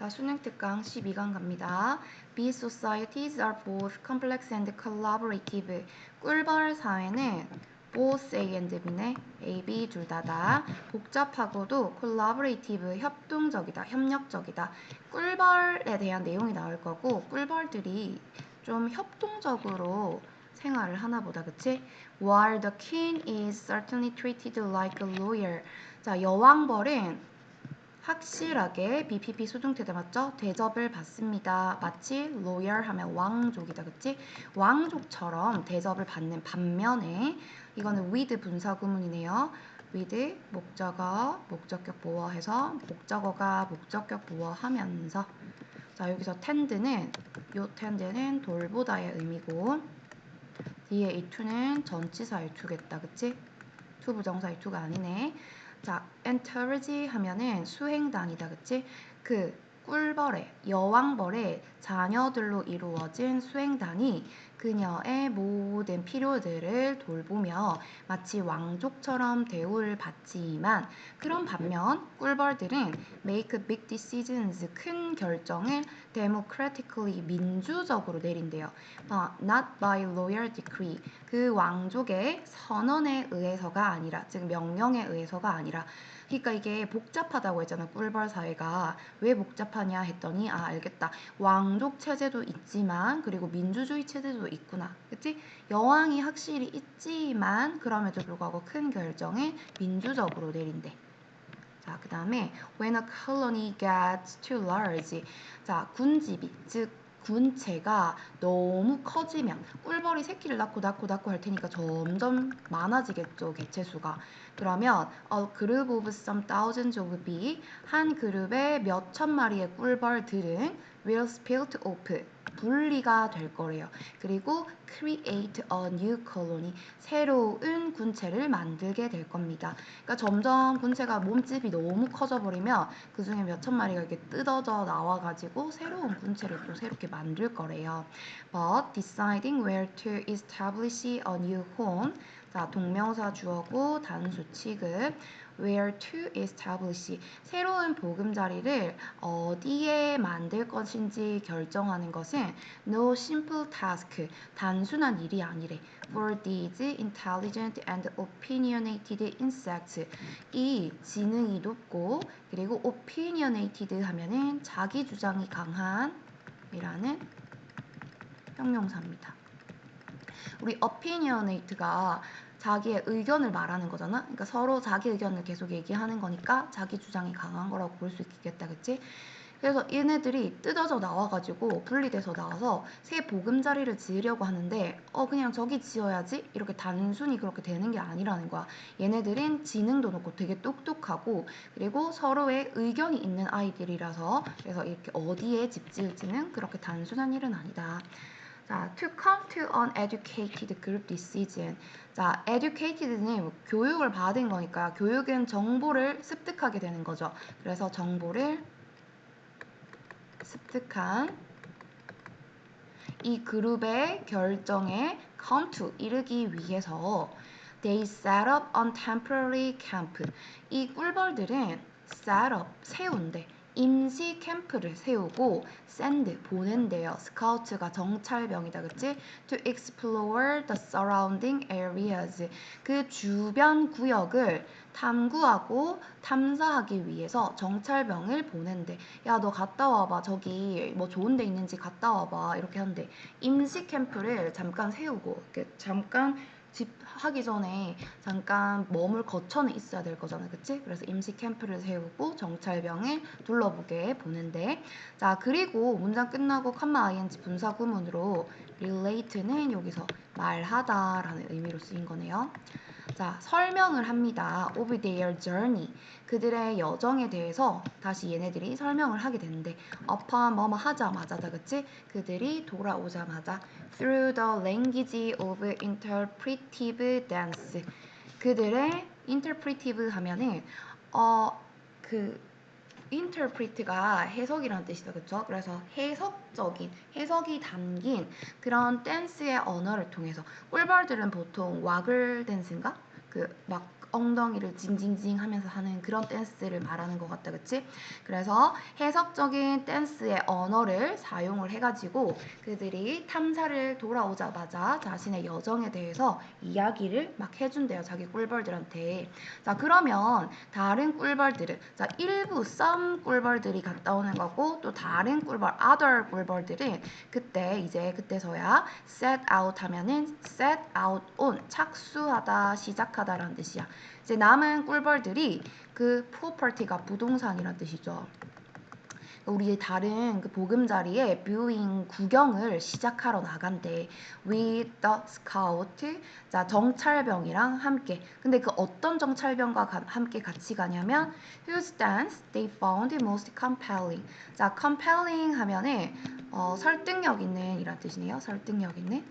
자, 수능 특강 12강 갑니다. These societies are both complex and collaborative. 꿀벌 사회는 both A and B네. A, B 둘 다다. 복잡하고도 collaborative, 협동적이다, 협력적이다. 꿀벌에 대한 내용이 나올 거고 꿀벌들이 좀 협동적으로 생활을 하나 보다, 그치? While the king is certainly treated like a lawyer. 자, 여왕벌은 확실하게 BPP 수동태대 맞죠? 대접을 받습니다. 마치 lawyer 하면 왕족이다, 그치? 왕족처럼 대접을 받는 반면에 이거는 with 분사구문이네요. with 목적어, 목적격 보어해서 목적어가 목적격 보어하면서 자 여기서 tend는 요 tend는 돌보다의 의미고 뒤에 이 to는 전치사의 to겠다, 그치? to 부정사의 to가 아니네. 자, entourage 하면은 수행단이다, 그치? 그 꿀벌의 여왕벌의 자녀들로 이루어진 수행단이 그녀의 모든 필요들을 돌보며 마치 왕족처럼 대우를 받지만 그런 반면 꿀벌들은 make big decisions 큰 결정을 democratically 민주적으로 내린대요. not by royal decree 그 왕족의 선언에 의해서가 아니라 즉 명령에 의해서가 아니라 그러니까 이게 복잡하다고 했잖아. 꿀벌 사회가 왜 복잡하냐 했더니 알겠다. 왕족 체제도 있지만 그리고 민주주의 체제도 있구나. 그치? 여왕이 확실히 있지만 그럼에도 불구하고 큰 결정을 민주적으로 내린대. 자, 그 다음에 when a colony gets too large. 자, 군집이 즉 군체가 너무 커지면 꿀벌이 새끼를 낳고 할 테니까 점점 많아지겠죠, 개체수가. 그러면 a group of some thousands of bee 한 그룹의 몇 천 마리의 꿀벌들은 will split off 분리가 될 거래요. 그리고 create a new colony 새로운 군체를 만들게 될 겁니다. 그러니까 점점 군체가 몸집이 너무 커져 버리면 그 중에 몇천 마리가 이렇게 뜯어져 나와가지고 새로운 군체를 또 새롭게 만들 거래요. But deciding where to establish a new home. 자, 동명사 주어고 단수 취급. Where to establish. 새로운 보금자리를 어디에 만들 것인지 결정하는 것은 no simple task. 단순한 일이 아니래. For these intelligent and opinionated insects. 이 지능이 높고 그리고 opinionated 하면은 자기 주장이 강한 이라는 형용사입니다. 우리 opinionate가 자기의 의견을 말하는 거잖아. 그러니까 서로 자기 의견을 계속 얘기하는 거니까 자기 주장이 강한 거라고 볼 수 있겠다, 그치? 그래서 얘네들이 뜯어져 나와가지고 분리돼서 나와서 새 보금자리를 지으려고 하는데 그냥 저기 지어야지 이렇게 단순히 그렇게 되는 게 아니라는 거야. 얘네들은 지능도 높고 되게 똑똑하고 그리고 서로의 의견이 있는 아이들이라서 그래서 이렇게 어디에 집 지을지는 그렇게 단순한 일은 아니다. 자, to come to an educated group decision. 자, educated는 교육을 받은 거니까 교육은 정보를 습득하게 되는 거죠. 그래서 정보를 습득한 이 그룹의 결정에 come to 이르기 위해서 they set up on temporary camp. 이 꿀벌들은 set up 세운대. 임시 캠프를 세우고 send 보낸대요. 스카우트가 정찰병이다, 그치? To explore the surrounding areas. 그 주변 구역을 탐구하고 탐사하기 위해서 정찰병을 보낸대. 야, 너 갔다 와봐. 저기 뭐 좋은 데 있는지 갔다 와봐. 이렇게 한대. 임시 캠프를 잠깐 세우고 잠깐 집 하기 전에 잠깐 머물 거처는 있어야 될 거잖아, 그치? 그래서 임시 캠프를 세우고 정찰병을 둘러보게 보는데 자, 그리고 문장 끝나고 컴마 ing 분사 구문으로 relate는 여기서 말하다라는 의미로 쓰인 거네요. 자, 설명을 합니다. of their journey. 그들의 여정에 대해서 다시 얘네들이 설명을 하게 되는데 upon 뭐뭐 하자마자다, 그치? 그들이 돌아오자마자 through the language of interpretive dance. 그들의 interpretive 하면은 그 interpret가 해석이라는 뜻이죠, 그렇죠? 그래서 해석적인, 해석이 담긴 그런 댄스의 언어를 통해서 꿀벌들은 보통 와글 댄스인가? 그 막 엉덩이를 징징징 하면서 하는 그런 댄스를 말하는 것 같다. 그치? 그래서 해석적인 댄스의 언어를 사용을 해가지고 그들이 탐사를 돌아오자마자 자신의 여정에 대해서 이야기를 막 해준대요. 자기 꿀벌들한테. 자, 그러면 다른 꿀벌들은, 자, 일부 some 꿀벌들이 갔다 오는 거고, 또 다른 꿀벌 other 꿀벌들은 그때서야 set out 하면은 set out on 착수하다, 시작하다라는 뜻이야. 이제 남은 꿀벌들이 그 property가 부동산이란 뜻이죠. 우리 다른 그 보금자리에 뷰잉 구경을 시작하러 나간대. With the scout. 자, 정찰병이랑 함께. 근데 그 어떤 정찰병과 함께 같이 가냐면 whose dance they found most compelling. 자, compelling 하면은 설득력 있는 이란 뜻이네요. 설득력 있는.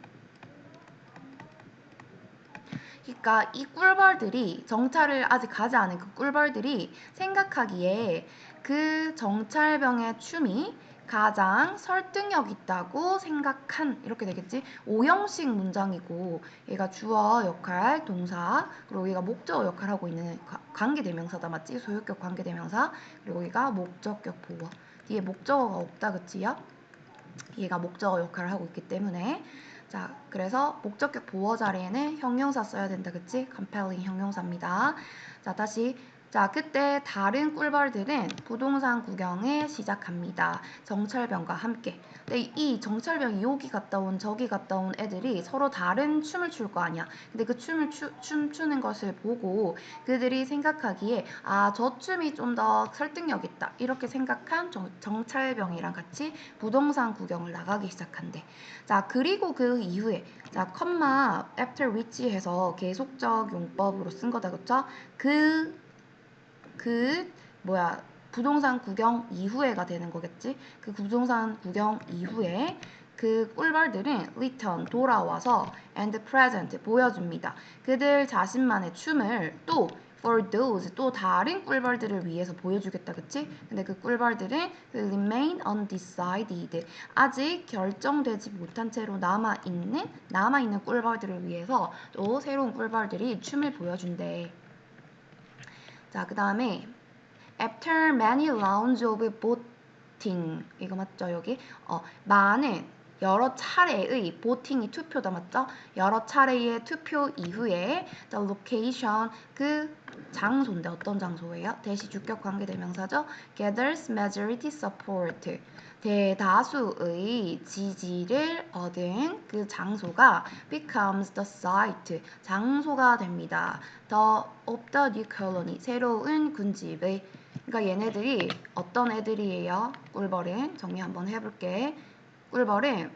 그러니까 이 꿀벌들이 정찰을 아직 가지 않은 그 꿀벌들이 생각하기에 그 정찰병의 춤이 가장 설득력 있다고 생각한 이렇게 되겠지. 오형식 문장이고 얘가 주어 역할 동사 그리고 얘가 목적어 역할하고 있는 관계대명사다. 맞지? 소유격 관계대명사 그리고 얘가 목적격 보어 뒤에 목적어가 없다. 그치요? 얘가 목적어 역할을 하고 있기 때문에 자, 그래서 목적격 보어 자리에는 형용사 써야 된다. 그치? compelling 형용사입니다. 자, 다시. 자, 그때 다른 꿀벌들은 부동산 구경을 시작합니다. 정찰병과 함께. 근데 이 정찰병이 여기 갔다 온 저기 갔다 온 애들이 서로 다른 춤을 출 거 아니야. 근데 그 춤추는 것을 보고 그들이 생각하기에 아, 저 춤이 좀 더 설득력 있다. 이렇게 생각한 정찰병이랑 같이 부동산 구경을 나가기 시작한대. 자, 그리고 그 이후에 자, 컴마 after which 해서 계속적 용법으로 쓴 거다. 그쵸? 뭐야 부동산 구경 이후에가 되는 거겠지. 그 부동산 구경 이후에 그 꿀벌들은 return 돌아와서 and present 보여줍니다. 그들 자신만의 춤을 또 for those 또 다른 꿀벌들을 위해서 보여주겠다. 그치? 근데 그 꿀벌들은 remain undecided 아직 결정되지 못한 채로 남아있는 꿀벌들을 위해서 또 새로운 꿀벌들이 춤을 보여준대. 자, 그 다음에 After many rounds of voting 이거 맞죠 여기? 많은 여러 차례의 voting이 투표다 맞죠? 여러 차례의 투표 이후에 the location 그 장소인데 어떤 장소예요? 대시 주격 관계대명사죠? gathers majority support 대다수의 지지를 얻은 그 장소가 becomes the site 장소가 됩니다. of the new colony 새로운 군집의 그러니까 얘네들이 어떤 애들이에요? 꿀벌은 정리 한번 해볼게. 꿀벌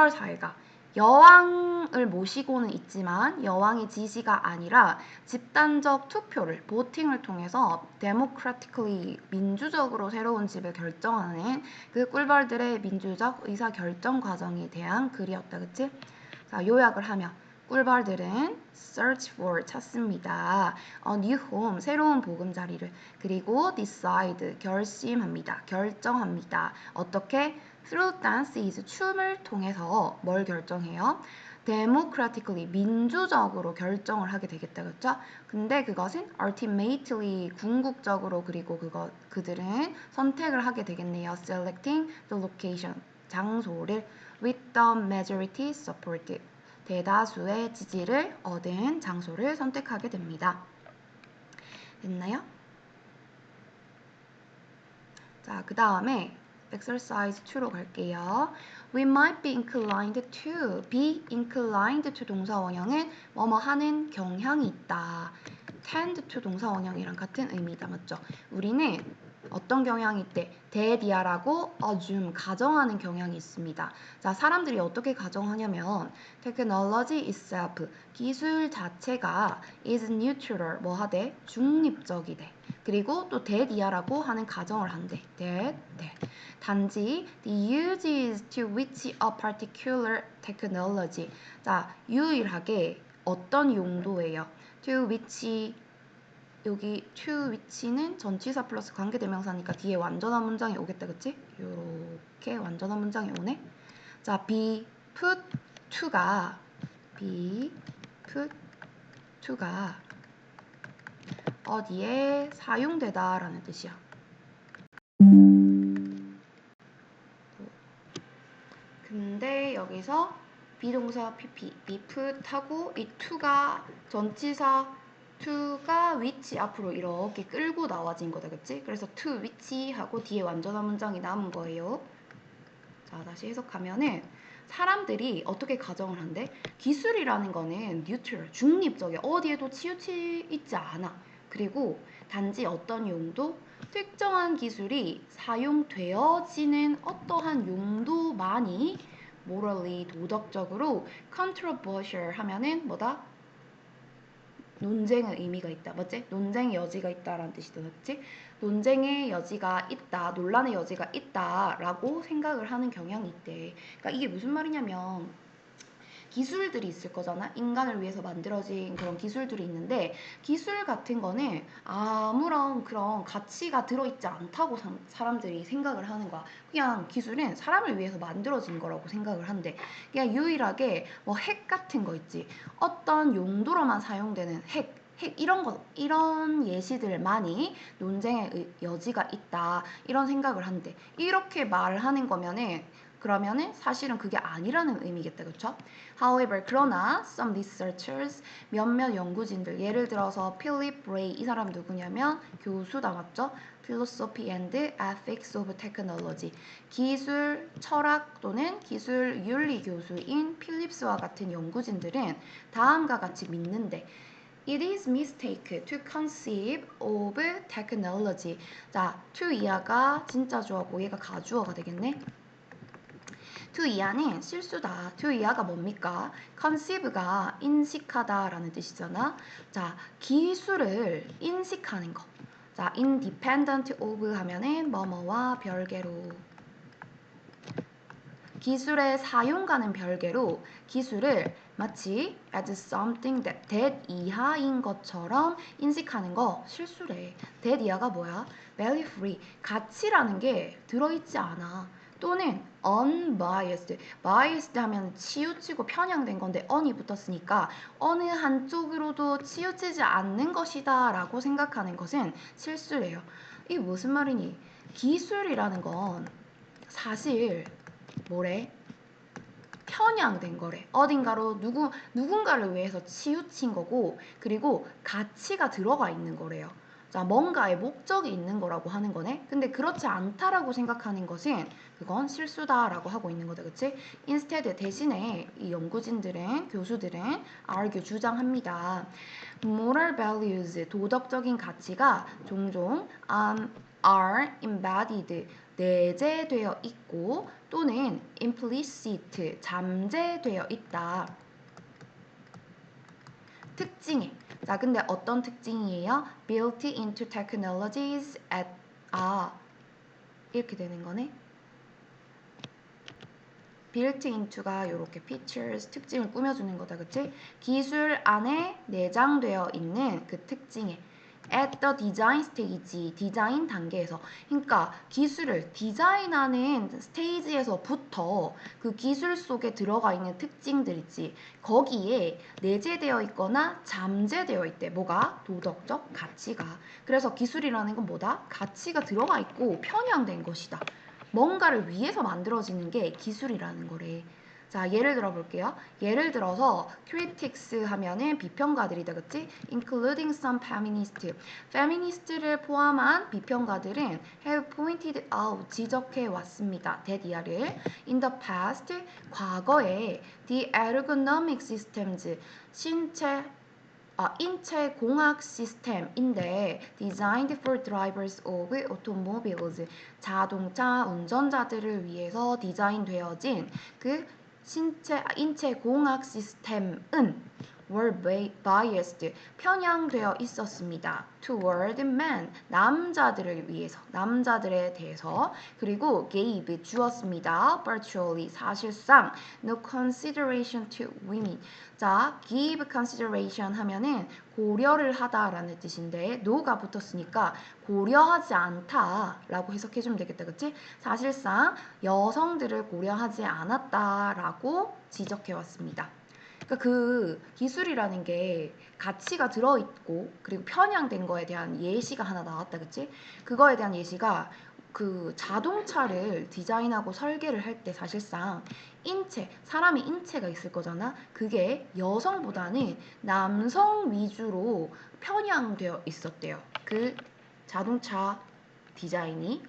사회가 여왕을 모시고는 있지만 여왕의 지시가 아니라 집단적 투표를 보팅을 통해서 democratically 민주적으로 새로운 집을 결정하는 그 꿀벌들의 민주적 의사 결정 과정에 대한 글이었다. 그치? 자, 요약을 하면 꿀벌들은 search for 찾습니다. new home 새로운 보금자리를 그리고 decide 결심합니다. 결정합니다. 어떻게? through dances 춤을 통해서 뭘 결정해요? democratically 민주적으로 결정을 하게 되겠다. 그렇죠? 근데 그것은 ultimately 궁극적으로 그리고 그들은 선택을 하게 되겠네요. selecting the location 장소를 with the majority support 대다수의 지지를 얻은 장소를 선택하게 됩니다. 됐나요? 자, 그 다음에 exercise 2로 갈게요. We might be inclined to. be inclined to 동사 원형은 뭐뭐 하는 경향이 있다. tend to 동사 원형이랑 같은 의미다. 맞죠? 우리는 어떤 경향이 있대? 대디아라고 assume, 가정하는 경향이 있습니다. 자, 사람들이 어떻게 가정하냐면 technology itself, 기술 자체가 is neutral, 뭐 하대? 중립적이대. 그리고 또 대디아라고 하는 가정을 한대. 단지 the uses to which a particular technology. 자, 유일하게 어떤 용도예요? to which 여기 to which는 전치사 플러스 관계대명사니까 뒤에 완전한 문장이 오겠다. 그치? 요렇게 완전한 문장이 오네. 자, be put to가 be put to가 어디에 사용되다 라는 뜻이야. 근데 여기서 비동사 pp, be put 하고 이 to가 전치사 to가 which 앞으로 이렇게 끌고 나와진 거다, 그치? 그래서 to which 하고 뒤에 완전한 문장이 남은 거예요. 자, 다시 해석하면은 사람들이 어떻게 가정을 한대? 기술이라는 거는 neutral, 중립적이야. 어디에도 치우치 있지 않아. 그리고 단지 어떤 용도, 특정한 기술이 사용되어지는 어떠한 용도만이 morally, 도덕적으로 controversial 하면은 뭐다? 논쟁의 의미가 있다. 맞지? 논쟁의 여지가 있다라는 뜻이잖아. 그치? 논쟁의 여지가 있다, 논란의 여지가 있다라고 생각을 하는 경향이 있대. 그러니까 이게 무슨 말이냐면 기술들이 있을 거잖아. 인간을 위해서 만들어진 그런 기술들이 있는데 기술 같은 거는 아무런 그런 가치가 들어있지 않다고 사람들이 생각을 하는 거야. 그냥 기술은 사람을 위해서 만들어진 거라고 생각을 한대. 그냥 유일하게 뭐 핵 같은 거 있지. 어떤 용도로만 사용되는 핵 이런 예시들만이 논쟁의 여지가 있다. 이런 생각을 한대. 이렇게 말을 하는 거면은 그러면은 사실은 그게 아니라는 의미겠다. 그쵸? However, 그러나 some researchers, 몇몇 연구진들, 예를 들어서 필립 레이, 이 사람 누구냐면 교수다, 맞죠? Philosophy and Ethics of Technology, 기술 철학 또는 기술 윤리 교수인 필립스와 같은 연구진들은 다음과 같이 믿는데 It is mistake to conceive of technology. 자, to 이하가 진짜 주어고 얘가 가주어가 되겠네. to 이하는 실수다. to 이하가 뭡니까? conceive가 인식하다라는 뜻이잖아. 자, 기술을 인식하는 거. 자, independent of 하면은 뭐뭐와 별개로. 기술의 사용과는 별개로 기술을 마치 as something that 이하인 것처럼 인식하는 거 실수래. that 이하가 뭐야? value free. 가치라는 게 들어있지 않아. 또는 unbiased. biased 하면 치우치고 편향된 건데 on이 붙었으니까 어느 한쪽으로도 치우치지 않는 것이다 라고 생각하는 것은 실수래요. 이게 무슨 말이니? 기술이라는 건 사실 뭐래? 편향된 거래. 어딘가로 누군가를 위해서 치우친 거고, 그리고 가치가 들어가 있는 거래요. 자, 뭔가의 목적이 있는 거라고 하는 거네. 근데 그렇지 않다라고 생각하는 것은 그건 실수다라고 하고 있는 거다, 그치? instead 대신에 이 연구진들은 교수들은 argue 주장합니다. moral values 도덕적인 가치가 종종 are embedded 내재되어 있고 또는 implicit 잠재되어 있다. 특징에. 자, 근데 어떤 특징이에요? built into technologies at 이렇게 되는 거네. built into가 이렇게 features 특징을 꾸며주는 거다, 그치? 기술 안에 내장되어 있는 그 특징에 at the design stage, 디자인 단계에서. 그러니까 기술을 디자인하는 스테이지에서부터 그 기술 속에 들어가 있는 특징들 있지. 거기에 내재되어 있거나 잠재되어 있대. 뭐가? 도덕적 가치가. 그래서 기술이라는 건 뭐다? 가치가 들어가 있고 편향된 것이다. 뭔가를 위해서 만들어지는 게 기술이라는 거래. 자, 예를 들어 볼게요. 예를 들어서 critics 하면은 비평가들이다, 그치? including some feminists. feminist를 포함한 비평가들은 have pointed out, 지적해 왔습니다. that 이하를 in the past, 과거에 the ergonomic systems, 인체 공학 시스템인데 designed for drivers of automobiles, 자동차 운전자들을 위해서 디자인되어진 그 인체 공학 시스템은 were biased, 편향되어 있었습니다. toward men, 남자들을 위해서, 남자들에 대해서. 그리고 gave, 주었습니다. virtually, 사실상 no consideration to women. 자, give consideration 하면은 고려를 하다라는 뜻인데 no가 붙었으니까 고려하지 않다라고 해석해주면 되겠다, 그치? 사실상 여성들을 고려하지 않았다라고 지적해왔습니다. 그러니까 그 기술이라는 게 가치가 들어있고 그리고 편향된 거에 대한 예시가 하나 나왔다, 그치? 그거에 대한 예시가 그 자동차를 디자인하고 설계를 할 때 사실상 사람의 인체가 있을 거잖아. 그게 여성보다는 남성 위주로 편향되어 있었대요. 그 자동차 디자인이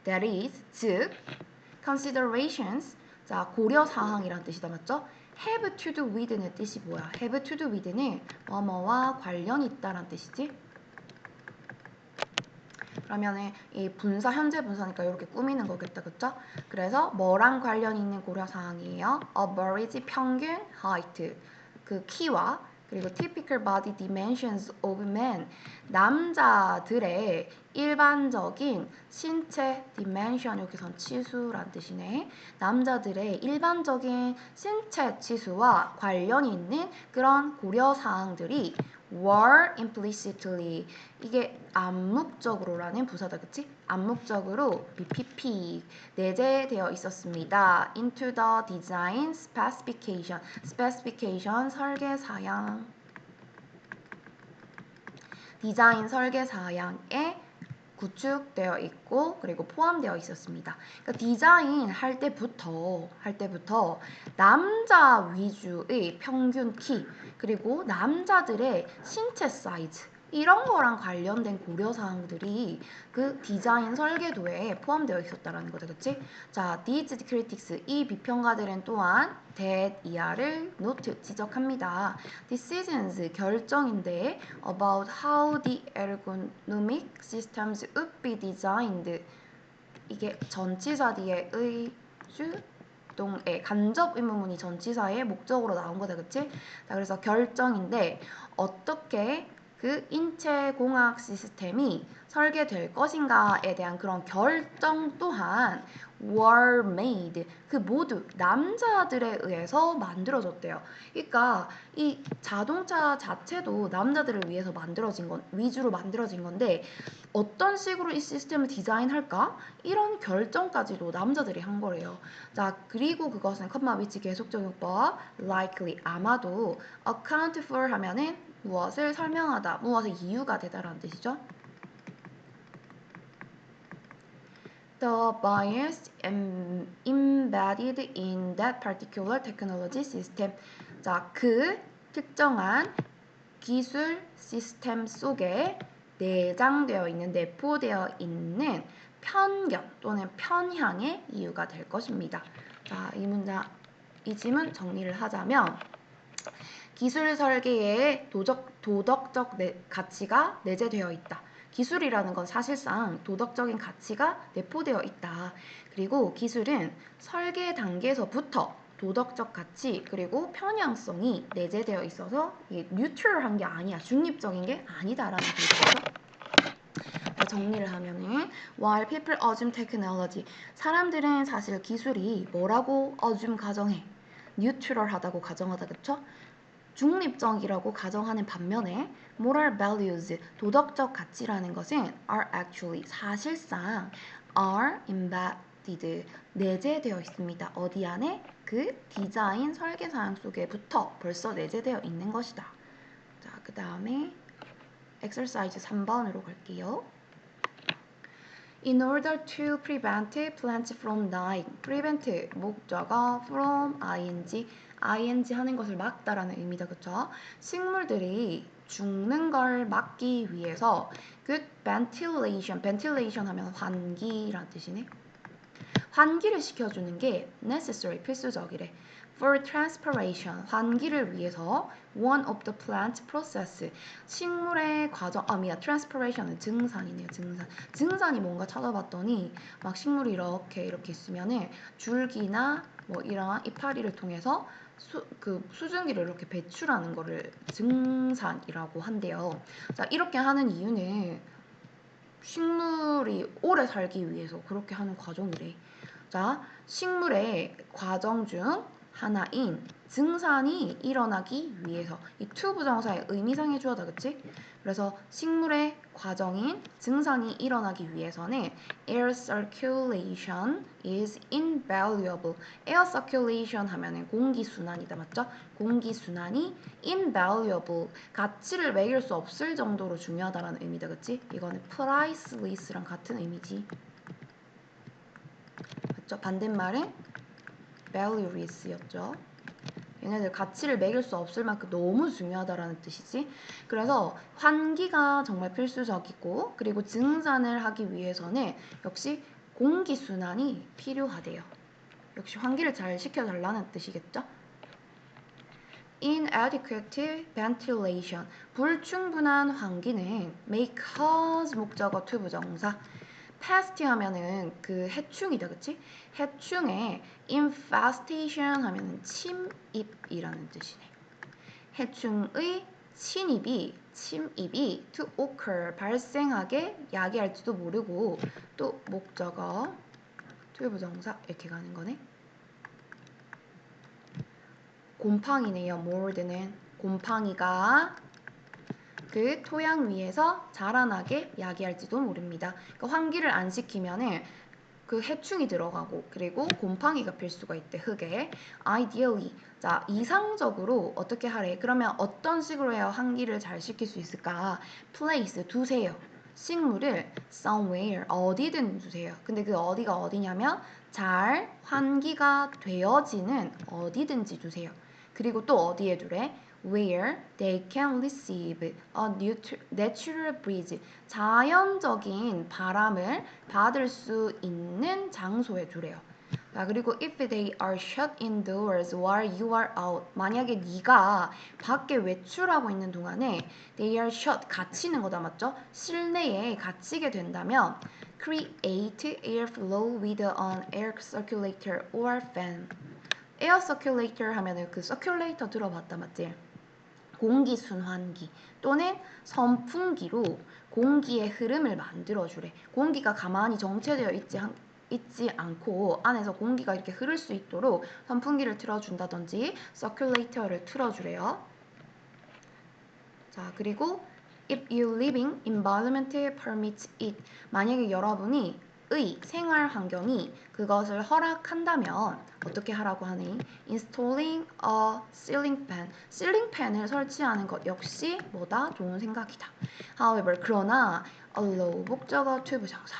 that is, 즉 considerations, 자 고려 사항이란 뜻이다, 맞죠? have to do with는 뜻이 뭐야? have to do with는 뭐뭐와 관련이 있다란 뜻이지. 그러면은 이 분사 현재 분사니까 이렇게 꾸미는 거겠다, 그쵸? 그래서 뭐랑 관련 있는 고려 사항이에요? average 평균 height 그 키와 그리고 typical body dimensions of men 남자들의 일반적인 신체 dimension 여기선 치수란 뜻이네. 남자들의 일반적인 신체 치수와 관련이 있는 그런 고려 사항들이 were implicitly 이게 암묵적으로라는 부사다, 그치? 암묵적으로 BPP 내재되어 있었습니다. into the design specification specification 설계 사양 디자인 설계 사양에 구축되어 있고 그리고 포함되어 있었습니다. 그러니까 디자인 할 때부터 남자 위주의 평균 키 그리고 남자들의 신체 사이즈 이런 거랑 관련된 고려사항들이 그 디자인 설계도에 포함되어 있었다라는 거죠, 그치? 자, these critics 이 비평가들은 또한 that 이하를 note 지적합니다. decisions 결정인데 about how the ergonomic systems would be designed 이게 전치사 뒤에 동에 간접 의문문이 전치사의 목적으로 나온 거다, 그치? 자, 그래서 결정인데 어떻게 그 인체공학 시스템이 설계될 것인가에 대한 그런 결정 또한 were made 그 모두 남자들에 의해서 만들어졌대요. 그러니까 이 자동차 자체도 남자들을 위해서 위주로 만들어진 건데 어떤 식으로 이 시스템을 디자인할까? 이런 결정까지도 남자들이 한 거래요. 자, 그리고 그것은 컴마 위치 계속적용법 likely 아마도 account for 하면은 무엇을 설명하다, 무엇의 이유가 되다라는 뜻이죠. The bias embedded in that particular technology system. 자, 그 특정한 기술 시스템 속에 내포되어 있는 편견 또는 편향의 이유가 될 것입니다. 자, 이 지문 정리를 하자면 기술 설계에 도덕적 가치가 내재되어 있다. 기술이라는 건 사실상 도덕적인 가치가 내포되어 있다. 그리고 기술은 설계 단계에서부터 도덕적 가치 그리고 편향성이 내재되어 있어서 이게 뉴트럴한 게 아니야. 중립적인 게 아니다라는 뜻이죠. 정리를 하면은 while people assume technology 사람들은 사실 기술이 뭐라고 assume 가정해? 뉴트럴하다고 가정하다, 그쵸? 중립적이라고 가정하는 반면에 moral values, 도덕적 가치라는 것은 are actually, 사실상 are embedded, 내재되어 있습니다. 어디 안에? 그 디자인 설계 사항 속에부터 벌써 내재되어 있는 것이다. 자, 그 다음에 exercise 3번으로 갈게요. In order to prevent plants from dying, prevent 목적어 from ing 하는 것을 막다라는 의미다, 그쵸? 식물들이 죽는 걸 막기 위해서 good ventilation 하면 환기란 뜻이네. 환기를 시켜주는 게 necessary, 필수적이래. For transpiration, 환기를 위해서 one of the plant process, 식물의 과정, transpiration은 증산이네요, 증산. 증산이 뭔가 찾아봤더니 막 식물이 이렇게 있으면은 줄기나 뭐 이런 이파리를 통해서 수증기를 이렇게 배출하는 거를 증산이라고 한대요. 자, 이렇게 하는 이유는 식물이 오래 살기 위해서 그렇게 하는 과정이래. 자, 식물의 과정 중 하나인 증산이 일어나기 위해서. 이 to 부정사의 의미상의 주어다, 그치? 그래서 식물의 과정인 증산이 일어나기 위해서는 air circulation is invaluable. air circulation 하면은 공기 순환이다, 맞죠? 공기 순환이 invaluable, 가치를 매길 수 없을 정도로 중요하다라는 의미다, 그치? 이거는 priceless랑 같은 의미지. 맞죠? 반대말은 valueless였죠. 얘네들 가치를 매길 수 없을 만큼 너무 중요하다라는 뜻이지. 그래서 환기가 정말 필수적이고, 그리고 증산을 하기 위해서는 역시 공기순환이 필요하대요. 역시 환기를 잘 시켜달라는 뜻이겠죠. Inadequate ventilation, 불충분한 환기는 may cause 목적어 to 부정사. pest 하면은 그 해충이다, 그치? 해충의 infestation 하면은 침입이라는 뜻이네. 해충의 침입이 to occur, 발생하게 야기할지도 모르고, 또 목적어 to 부정사 이렇게 가는 거네. 곰팡이네요. mold는 곰팡이가 그 토양 위에서 자라나게 야기할지도 모릅니다. 그러니까 환기를 안 시키면은 그 해충이 들어가고, 그리고 곰팡이가 필 수가 있대, 흙에. ideally, 자, 이상적으로 어떻게 하래? 그러면 어떤 식으로 해야 환기를 잘 시킬 수 있을까? place, 두세요. 식물을 somewhere, 어디든 두세요. 근데 그 어디가 어디냐면 잘 환기가 되어지는 어디든지 두세요. 그리고 또 어디에 두래? where they can receive a natural breeze, 자연적인 바람을 받을 수 있는 장소에 두래요. 자, 그리고 if they are shut indoors while you are out, 만약에 네가 밖에 외출하고 있는 동안에 they are shut, 갇히는 거다, 맞죠? 실내에 갇히게 된다면 create airflow with an air circulator or fan. 에어 서큘레이터 하면은 그 서큘레이터 들어봤다, 맞지? 공기 순환기 또는 선풍기로 공기의 흐름을 만들어주래. 공기가 가만히 정체되어 있지 않고 안에서 공기가 이렇게 흐를 수 있도록 선풍기를 틀어준다든지 서큘레이터를 틀어주래요. 자, 그리고 if your living environment permits it, 만약에 여러분이 의 생활 환경이 그것을 허락한다면 어떻게 하라고 하니? installing a ceiling fan, ceiling fan을 설치하는 것 역시 뭐다? 좋은 생각이다. however, 그러나 allow 목적어 to 부정사,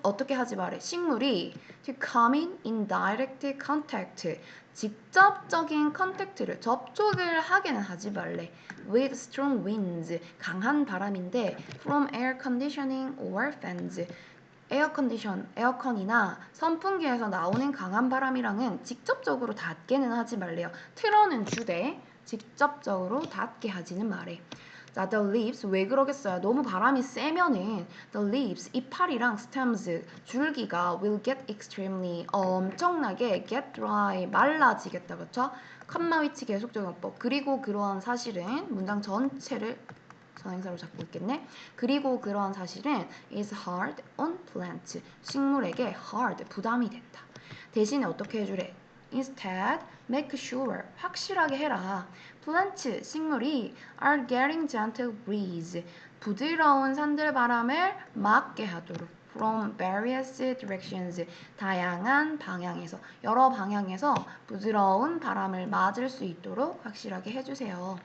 어떻게 하지 말해? 식물이 to come in direct contact, 직접적인 컨택트를, 접촉을 하게는 하지 말래. with strong winds, 강한 바람인데 from air conditioning or fans, 에어컨이나 선풍기에서 나오는 강한 바람이랑은 직접적으로 닿게는 하지 말래요. 틀어는 주되 직접적으로 닿게 하지는 말해. 자, the leaves, 왜 그러겠어요? 너무 바람이 세면은 the leaves, 이파리랑 stems, 줄기가 will get extremely, 엄청나게 get dry, 말라지겠다, 그쵸? 컴마 위치 계속적용법. 그리고 그러한 사실은 문장 전체를 선행사로 잡고 있겠네. 그리고 그러한 사실은 is hard on plants, 식물에게 hard, 부담이 된다. 대신에 어떻게 해주래? Instead, make sure, 확실하게 해라. plants, 식물이 are getting gentle breeze, 부드러운 산들바람을 맞게 하도록. from various directions, 다양한 방향에서, 여러 방향에서 부드러운 바람을 맞을 수 있도록 확실하게 해주세요.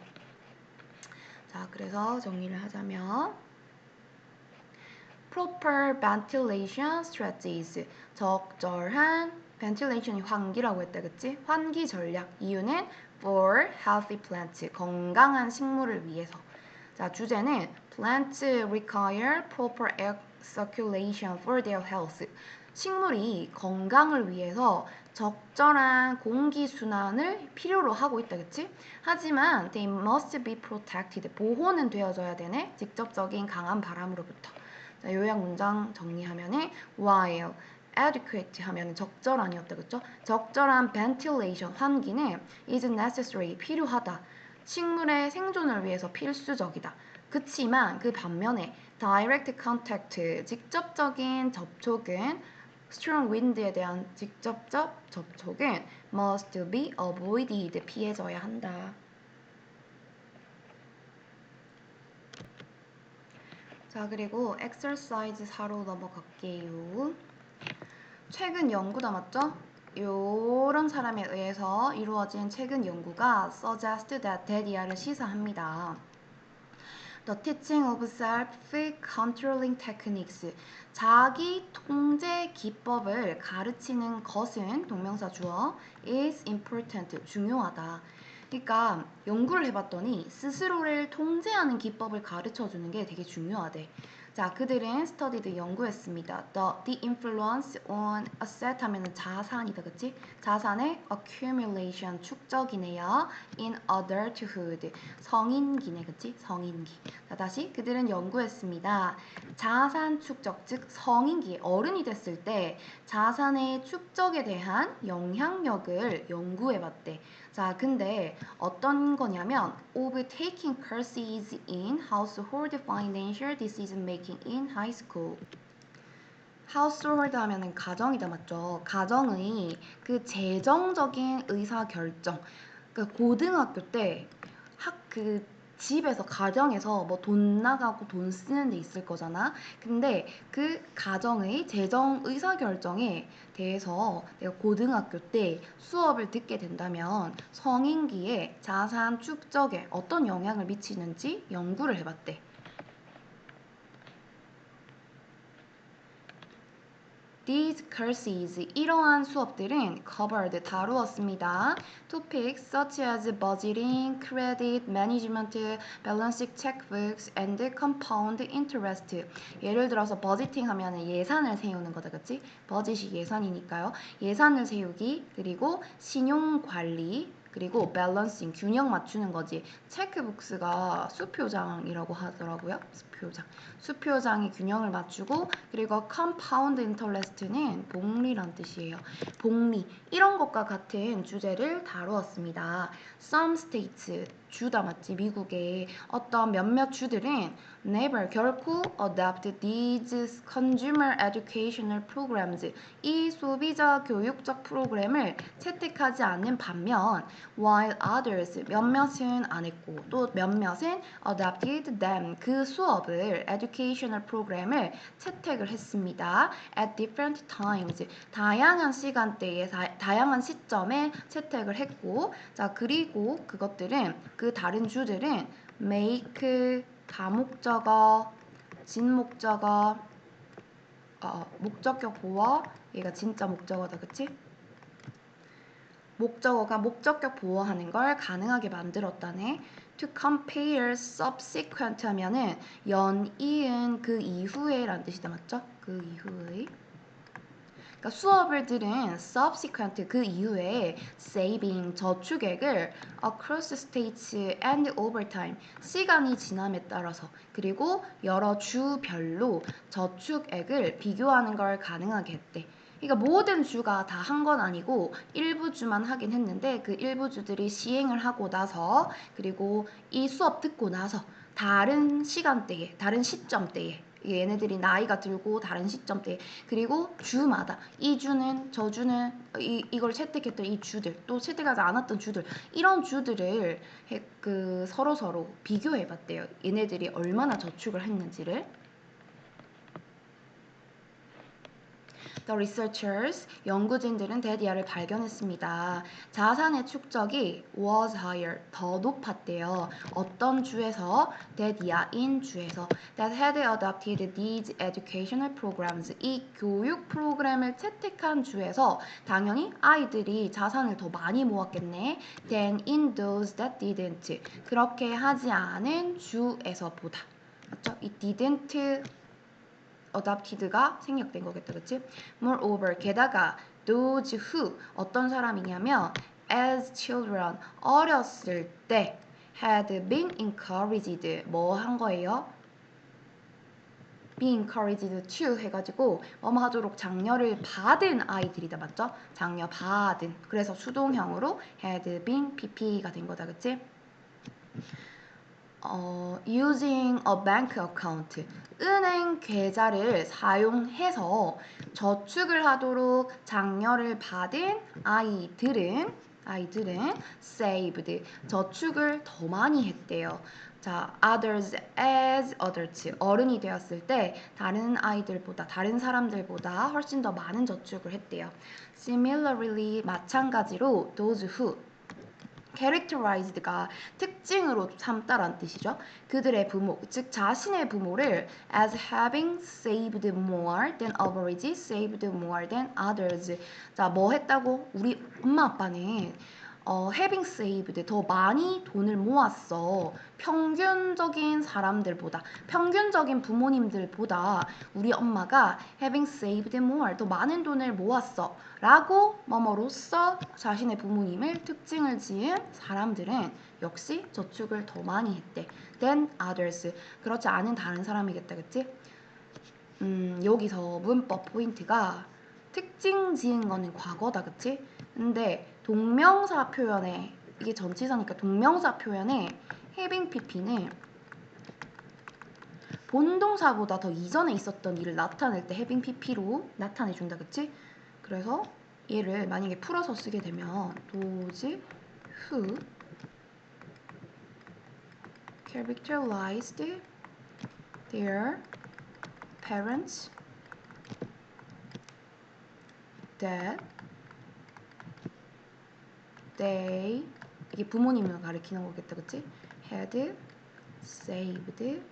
자, 그래서 정리를 하자면 proper ventilation strategies, 적절한 ventilation이 환기라고 했다, 그치? 환기 전략. 이유는 for healthy plants, 건강한 식물을 위해서. 자, 주제는 plants require proper air circulation for their health. 식물이 건강을 위해서 적절한 공기 순환을 필요로 하고 있다, 그치? 하지만 they must be protected, 보호는 되어줘야 되네, 직접적인 강한 바람으로부터. 자, 요약 문장 정리하면은 while adequate 하면 적절한이었다, 그쵸? 적절한 ventilation, 환기는 is necessary, 필요하다. 식물의 생존을 위해서 필수적이다. 그치만 그 반면에 direct contact, 직접적인 접촉은 strong wind에 대한 직접적 접촉은 must be avoided, 피해져야 한다. 자, 그리고 exercise 4로 넘어갈게요. 최근 연구다 맞죠? 요런 사람에 의해서 이루어진 최근 연구가 suggest that 대디아를 시사합니다. The teaching of self-controlling techniques. 자기 통제 기법을 가르치는 것은 동명사 주어 is important. 중요하다. 그러니까 연구를 해봤더니 스스로를 통제하는 기법을 가르쳐주는 게 되게 중요하대. 자, 그들은 studied 연구했습니다. The influence on asset 하면은 자산이다, 그치? 자산의 accumulation 축적이네요. In adulthood 성인기네, 그치? 성인기. 자, 다시 그들은 연구했습니다. 자산 축적, 즉 성인기, 어른이 됐을 때 자산의 축적에 대한 영향력을 연구해봤대. 자, 근데 어떤 거냐면 of taking courses in household financial decision making in high school. household 하면은 가정이다 맞죠? 가정의 그 재정적인 의사 결정. 그 고등학교 때 그 집에서 가정에서 뭐 돈 나가고 돈 쓰는 데 있을 거잖아. 근데 그 가정의 재정 의사 결정에 대해서 내가 고등학교 때 수업을 듣게 된다면 성인기에 자산 축적에 어떤 영향을 미치는지 연구를 해봤대. These courses, 이러한 수업들은 covered, 다루었습니다. Topics such as budgeting, credit management, balancing checkbooks, and compound interest. 예를 들어서 버지팅 하면 예산을 세우는 거다, 그치? 버짓이 예산이니까요. 예산을 세우기, 그리고 신용관리, 그리고 밸런싱, 균형 맞추는 거지. 체크북스가 수표장이라고 하더라고요. 수표장이 균형을 맞추고, 그리고 컴파운드 인터레스트는 복리란 뜻이에요. 복리, 이런 것과 같은 주제를 다루었습니다. Some states, 주다 맞지? 미국의 어떤 몇몇 주들은 never, 결코 adopt these consumer educational programs, 이 소비자 교육적 프로그램을 채택하지 않는 반면 while others, 몇몇은 안 했고 또 몇몇은 adopted them, 그 수업을 educational 프로그램을 채택을 했습니다. at different times, 다양한 시간대에 다양한 시점에 채택을 했고, 자, 그리고 그것들은 그 다른 주들은 make, 다목적어, 진목적어, 목적격 보어, 얘가 진짜 목적어다, 그치? 목적어가 목적격 보어하는 걸 가능하게 만들었다네. To compare subsequent 하면은 연이은 그 이후에 라는 뜻이다, 맞죠? 그 이후의. 그러니까 수업을 들은 subsequent, 그 이후에 saving, 저축액을 across states and over time, 시간이 지남에 따라서, 그리고 여러 주별로 저축액을 비교하는 걸 가능하게 했대. 그러니까 모든 주가 다 한 건 아니고 일부 주만 하긴 했는데 그 일부 주들이 시행을 하고 나서, 그리고 이 수업 듣고 나서 다른 시간대에, 다른 시점대에, 얘네들이 나이가 들고 다른 시점대, 그리고 주마다 이 주는 저 주는 이걸 채택했던 이 주들, 또 채택하지 않았던 주들, 이런 주들을 서로 비교해봤대요. 얘네들이 얼마나 저축을 했는지를. The researchers, 연구진들은 데디아를 발견했습니다. 자산의 축적이 was higher, 더 높았대요. 어떤 주에서? 데디아인 주에서. That had adopted these educational programs, 이 교육 프로그램을 채택한 주에서 당연히 아이들이 자산을 더 많이 모았겠네. Than in those that didn't, 그렇게 하지 않은 주에서보다. 맞죠? 이 didn't adopted가 생략된 거겠다, 그치? Moreover, 게다가 those who, 어떤 사람이냐면 as children, 어렸을 때 had been encouraged, 뭐 한 거예요? be encouraged to 해가지고 뭐뭐 하도록 장려를 받은 아이들이다, 맞죠? 장려 받은, 그래서 수동형으로 had been pp가 된 거다, 그치? using a bank account. 은행 계좌를 사용해서 저축을 하도록 장려를 받은 아이들은 saved. 저축을 더 많이 했대요. 자, others as adults. 어른이 되었을 때 다른 아이들보다, 다른 사람들보다 훨씬 더 많은 저축을 했대요. Similarly, 마찬가지로 those who characterized가 특징으로 삼다란 뜻이죠. 그들의 부모, 즉 자신의 부모를 as having saved more than average, saved more than others. 자, 뭐 했다고? 우리 엄마 아빠는 having saved 더 많이 돈을 모았어. 평균적인 사람들보다, 평균적인 부모님들보다 우리 엄마가 having saved more 더 많은 돈을 모았어. 라고 뭐뭐로써 자신의 부모님을 특징을 지은 사람들은 역시 저축을 더 많이 했대. than others. 그렇지 않은 다른 사람이겠다, 그치? 여기서 문법 포인트가 특징 지은 거는 과거다, 그치? 근데 동명사 표현에, 이게 전치사니까 동명사 표현에 having pp는 본동사보다 더 이전에 있었던 일을 나타낼 때 having pp로 나타내준다, 그치? 그래서 얘를 만약에 풀어서 쓰게 되면 those who characterized their parents that they, 이게 부모님을 가리키는 거겠다, 그치? had saved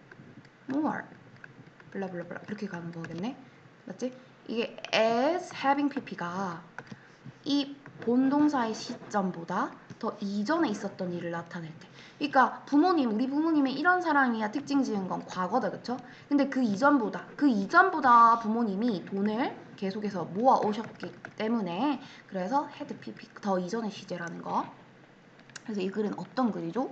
more 블라블라블라 이렇게 가는 거겠네, 맞지? 이게 as having pp가 이 본동사의 시점보다 더 이전에 있었던 일을 나타낼 때, 그러니까 부모님, 우리 부모님의 이런 사람이야 특징 지은 건 과거다, 그쵸? 근데 그 이전보다 부모님이 돈을 계속해서 모아 오셨기 때문에 그래서 had pp 더 이전의 시제라는 거. 그래서 이 글은 어떤 글이죠?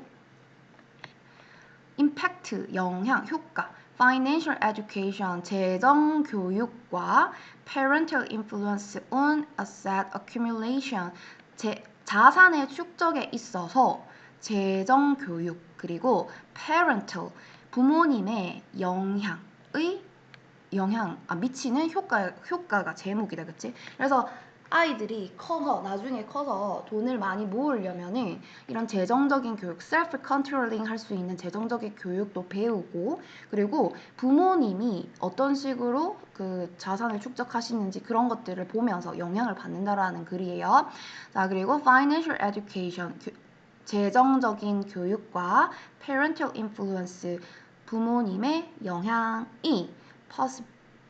impact 영향, 효과, financial education 재정 교육과 parental influence on asset accumulation 자산의 축적에 있어서 재정 교육 그리고 parental 부모님의 미치는 효과가 제목이다, 그치? 그래서 아이들이 나중에 커서 돈을 많이 모으려면은 이런 재정적인 교육, 셀프 컨트롤링 할 수 있는 재정적인 교육도 배우고, 그리고 부모님이 어떤 식으로 그 자산을 축적하시는지 그런 것들을 보면서 영향을 받는다라는 글이에요. 자, 그리고 financial education, 재정적인 교육과 parental influence, 부모님의 영향이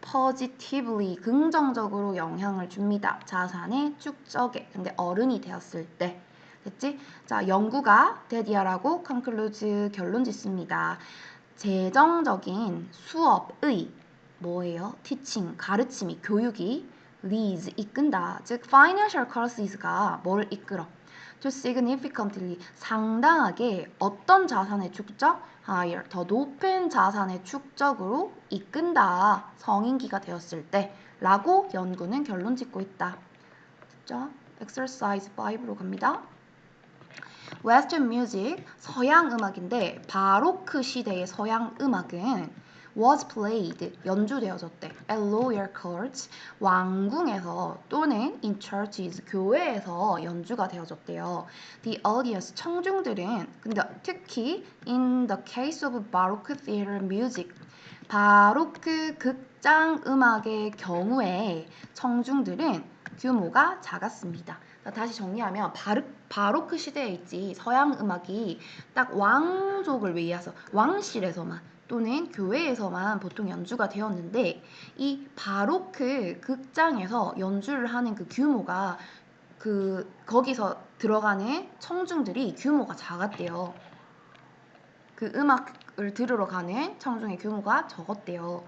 positively 긍정적으로 영향을 줍니다. 자산의 축적에. 근데 어른이 되었을 때. 됐지? 자, 연구가 데디아라고 concludes 결론 짓습니다. 재정적인 수업의 뭐예요? teaching 가르침이 교육이 leads 이끈다. 즉 financial clases가 뭘 이끌어? to significantly 상당하게 어떤 자산의 축적? higher 더 높은 자산의 축적으로 이끈다. 성인기가 되었을 때 라고 연구는 결론 짓고 있다. 됐죠? exercise 5로 갑니다. Western music 서양 음악인데 바로크 시대의 서양 음악은 was played 연주되어졌대. at lower courts 왕궁에서 또는 in churches 교회에서 연주가 되어졌대요. The audience 청중들은 근데 특히 in the case of Baroque theater music 바로크 극장 음악의 경우에 청중들은 규모가 작았습니다. 다시 정리하면 바로크 시대에 있지 서양 음악이 딱 왕족을 위해서 왕실에서만 또는 교회에서만 보통 연주가 되었는데 이 바로크 극장에서 연주를 하는 그 규모가 거기서 들어가는 청중들이 규모가 작았대요. 그 음악을 들으러 가는 청중의 규모가 작았대요.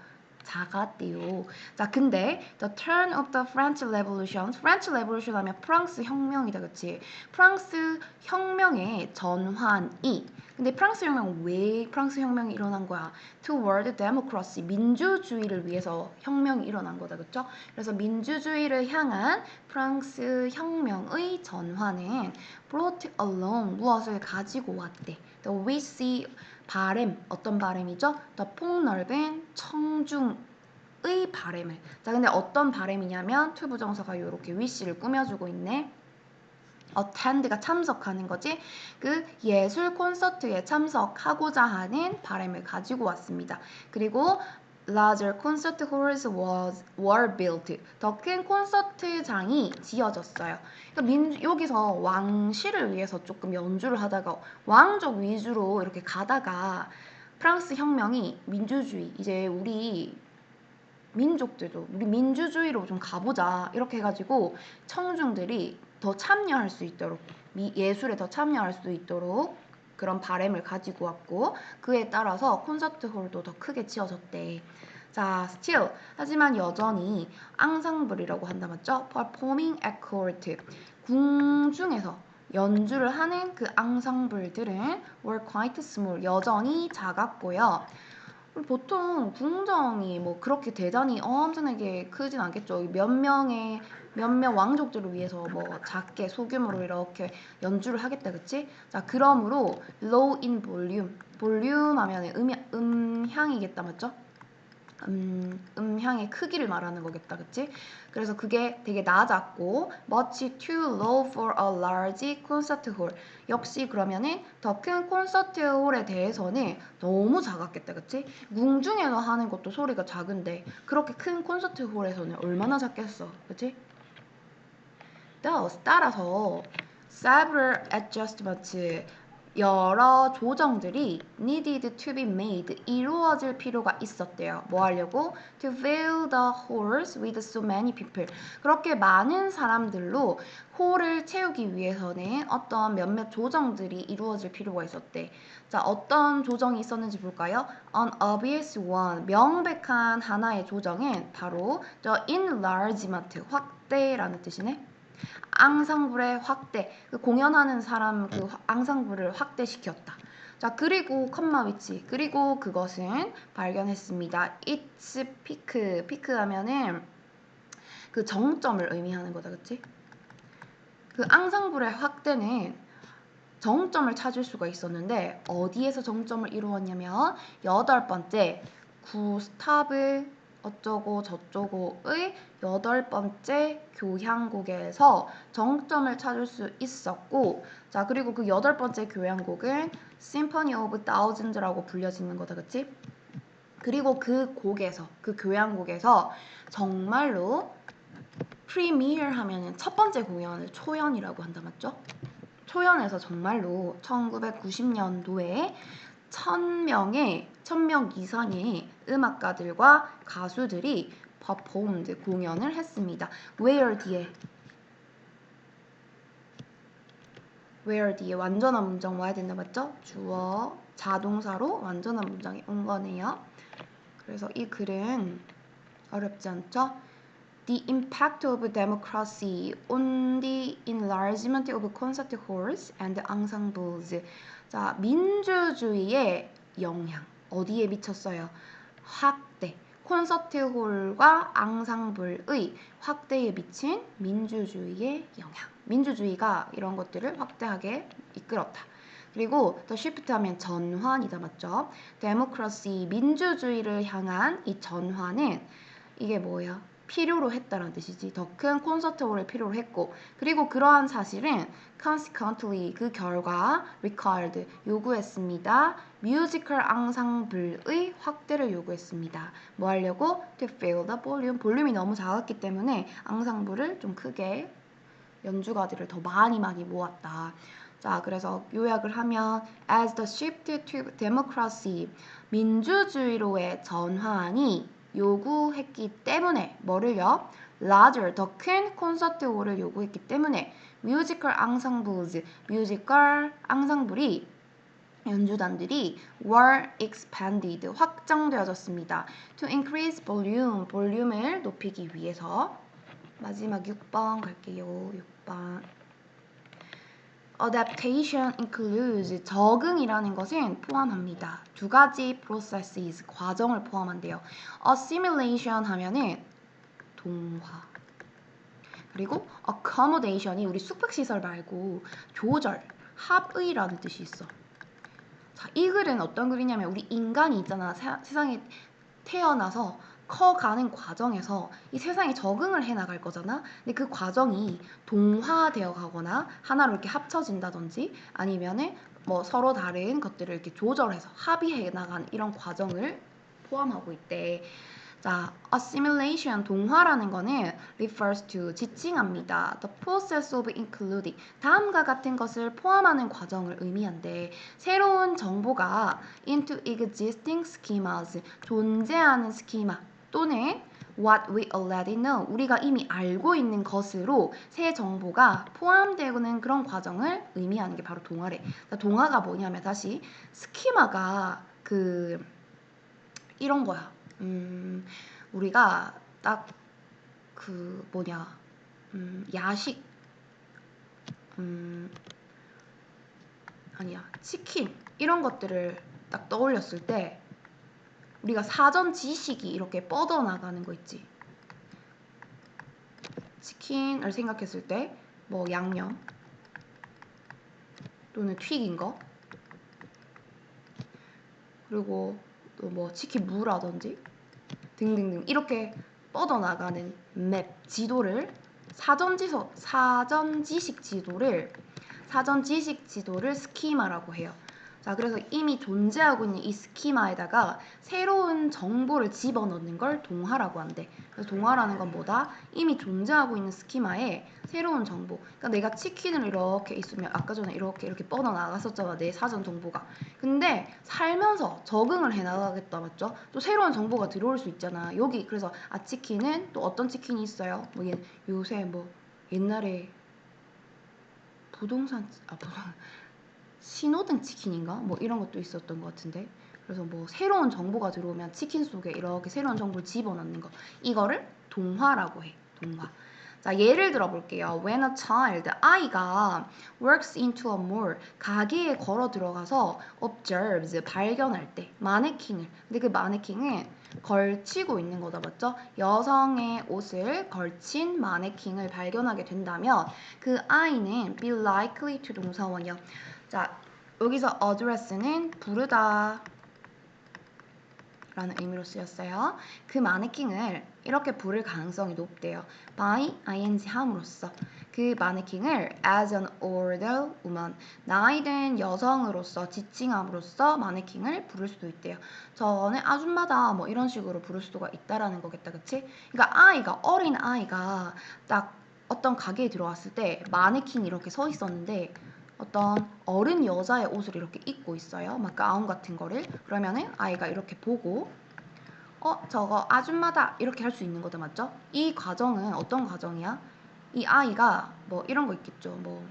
자, 근데 the turn of the French Revolution, French Revolution 하면 프랑스 혁명이다, 그치? 프랑스 혁명의 전환이 근데 프랑스 혁명 왜 프랑스 혁명이 일어난 거야? Toward democracy, 민주주의를 위해서 혁명이 일어난 거다, 그쵸? 그래서 민주주의를 향한 프랑스 혁명의 전환은 brought along 무엇을 가지고 왔대? The we see 바램, 어떤 바램이죠? 더 폭넓은 청중의 바램을. 자, 근데 어떤 바램이냐면 to 부정사가 이렇게 wish를 꾸며주고 있네. attend가 참석하는 거지. 그 예술 콘서트에 참석하고자 하는 바람을 가지고 왔습니다. 그리고 larger concert halls were built. 더 큰 콘서트장이 지어졌어요. 그러니까 여기서 왕실을 위해서 조금 연주를 하다가 왕족 위주로 이렇게 가다가 프랑스 혁명이 민주주의, 이제 우리 민족들도 우리 민주주의로 좀 가보자 이렇게 해가지고 청중들이 더 참여할 수 있도록 예술에 더 참여할 수 있도록 그런 바램을 가지고 왔고 그에 따라서 콘서트홀도 더 크게 지어졌대. 자, still 하지만 여전히 앙상블이라고 한다 맞죠? performing at court 궁중에서 연주를 하는 그 앙상블들은 were quite small 여전히 작았고요. 보통 궁정이 뭐 그렇게 대단히 엄청나게 크진 않겠죠. 몇몇 왕족들을 위해서 뭐 작게 소규모로 이렇게 연주를 하겠다, 그치? 자, 그러므로 low in volume, 볼륨 하면 음향이겠다, 맞죠? 음향의 크기를 말하는 거겠다, 그치? 그래서 그게 되게 낮았고 much too low for a large concert hall. 역시 그러면은 더 큰 콘서트 홀에 대해서는 너무 작았겠다, 그치? 궁중에서 하는 것도 소리가 작은데 그렇게 큰 콘서트 홀에서는 얼마나 작겠어, 그치? 따라서 several adjustments 여러 조정들이 needed to be made 이루어질 필요가 있었대요. 뭐 하려고? To fill the halls with so many people. 그렇게 많은 사람들로 홀을 채우기 위해서는 어떤 몇몇 조정들이 이루어질 필요가 있었대. 자, 어떤 조정이 있었는지 볼까요? An obvious one, 명백한 하나의 조정은 바로 the enlargement, 확대라는 뜻이네. 앙상블의 확대, 그 공연하는 사람 그 앙상블을 확대시켰다. 자, 그리고 컴마 위치, 그리고 그것은 발견했습니다. It's peak, peak 하면은 그 정점을 의미하는 거다, 그치? 그 앙상블의 확대는 정점을 찾을 수가 있었는데 어디에서 정점을 이루었냐면 8번째 구스타브 어쩌고 저쩌고의 8번째 교향곡에서 정점을 찾을 수 있었고 자 그리고 그 8번째 교향곡은 Symphony of Thousands라고 불려지는 거다 그치? 그리고 그 곡에서 그 교향곡에서 정말로 프리미어 하면은 첫 번째 공연을 초연이라고 한다 맞죠? 초연에서 정말로 1990년도에 1000명 이상의 음악가들과 가수들이 performed 공연을 했습니다. where 뒤에 완전한 문장 와야 된다 맞죠? 주어 자동사로 완전한 문장이 온 거네요. 그래서 이 글은 어렵지 않죠? The impact of democracy on the enlargement of concert halls and ensembles. 자, 민주주의의 영향 어디에 미쳤어요? 확대. 콘서트홀과 앙상블의 확대에 미친 민주주의의 영향. 민주주의가 이런 것들을 확대하게 이끌었다. 그리고 더 shift 하면 전환이다 맞죠? 데모크라시 민주주의를 향한 이 전환은 이게 뭐야? 필요로 했다는 뜻이지. 더 큰 콘서트홀을 필요로 했고 그리고 그러한 사실은 consequently 그 결과 required 요구했습니다. 뮤지컬 앙상블의 확대를 요구했습니다. 뭐 하려고? To fill the volume. 볼륨이 너무 작았기 때문에 앙상블을 좀 크게 연주가들을 더 많이 모았다. 자, 그래서 요약을 하면 as the shift to democracy 민주주의로의 전환이 요구했기 때문에 뭐를요? larger 더 큰 콘서트홀을 요구했기 때문에 뮤지컬 앙상블즈 뮤지컬 앙상블이 연주단들이 were expanded 확장되어졌습니다. to increase volume 볼륨을 높이기 위해서 마지막 6번 갈게요. 6번 Adaptation includes 적응이라는 것은 포함합니다. 두 가지 processes 과정을 포함한대요. Assimilation 하면은 동화 그리고 accommodation이 우리 숙박시설 말고 조절, 합의라는 뜻이 있어. 자, 이 글은 어떤 글이냐면 우리 인간이 있잖아. 세상에 태어나서 커가는 과정에서 이 세상에 적응을 해 나갈 거잖아. 근데 그 과정이 동화되어 가거나 하나로 이렇게 합쳐진다든지 아니면은 뭐 서로 다른 것들을 이렇게 조절해서 합의해 나가는 이런 과정을 포함하고 있대. 자, assimilation 동화라는 거는 refers to 지칭합니다. The process of including 다음과 같은 것을 포함하는 과정을 의미한대. 새로운 정보가 into existing schemas 존재하는 스키마 또는 what we already know 우리가 이미 알고 있는 것으로 새 정보가 포함되는 그런 과정을 의미하는 게 바로 동화래. 동화가 뭐냐면 다시 스키마가 이런 거야. 우리가 딱 야식, 아니야, 치킨, 이런 것들을 딱 떠올렸을 때, 우리가 사전 지식이 이렇게 뻗어나가는 거 있지. 치킨을 생각했을 때, 뭐 양념, 또는 튀긴 거, 그리고 또 뭐 치킨 무라든지, 등등등 이렇게 뻗어나가는 맵 지도를 사전 지식 지도를 스키마라고 해요. 자, 그래서 이미 존재하고 있는 이 스키마에다가 새로운 정보를 집어넣는 걸 동화라고 한대. 그래서 동화라는 건 뭐다? 이미 존재하고 있는 스키마에 새로운 정보. 그러니까 내가 치킨을 이렇게 있으면 아까 전에 이렇게 뻗어나갔었잖아. 내 사전 정보가. 근데 살면서 적응을 해나가겠다, 맞죠? 또 새로운 정보가 들어올 수 있잖아. 여기 그래서 치킨은 또 어떤 치킨이 있어요? 뭐 요새 뭐 옛날에 부동산 신호등 치킨인가? 뭐 이런 것도 있었던 것 같은데. 그래서 뭐 새로운 정보가 들어오면 치킨 속에 이렇게 새로운 정보를 집어넣는 거. 이거를 동화라고 해. 동화. 자, 예를 들어 볼게요. When a child, 아이가 works into a mall, 가게에 걸어 들어가서 observes, 발견할 때, 마네킹을. 근데 그 마네킹은 걸치고 있는 거다, 맞죠? 여성의 옷을 걸친 마네킹을 발견하게 된다면 그 아이는 be likely to 동사원이요. 자, 여기서 address는 부르다 라는 의미로 쓰였어요. 그 마네킹을 이렇게 부를 가능성이 높대요. by ing 함으로써 그 마네킹을 as an older woman 나이든 여성으로서 지칭함으로써 마네킹을 부를 수도 있대요. 저는 아줌마다 뭐 이런 식으로 부를 수가 있다라는 거겠다, 그치? 그러니까 어린 아이가 딱 어떤 가게에 들어왔을 때 마네킹이 이렇게 서 있었는데 어떤 어른 여자의 옷을 이렇게 입고 있어요. 막 가운 같은 거를. 그러면은 아이가 이렇게 보고 저거 아줌마다 이렇게 할 수 있는 거죠, 맞죠? 이 과정은 어떤 과정이야? 이 아이가 뭐 이런 거 있겠죠. 뭐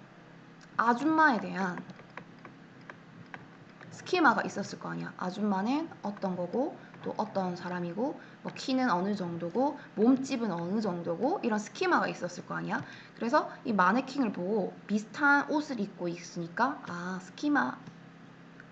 아줌마에 대한 스키마가 있었을 거 아니야. 아줌마는 어떤 거고 또 어떤 사람이고 뭐 키는 어느 정도고 몸집은 어느 정도고 이런 스키마가 있었을 거 아니야. 그래서 이 마네킹을 보고 비슷한 옷을 입고 있으니까 스키마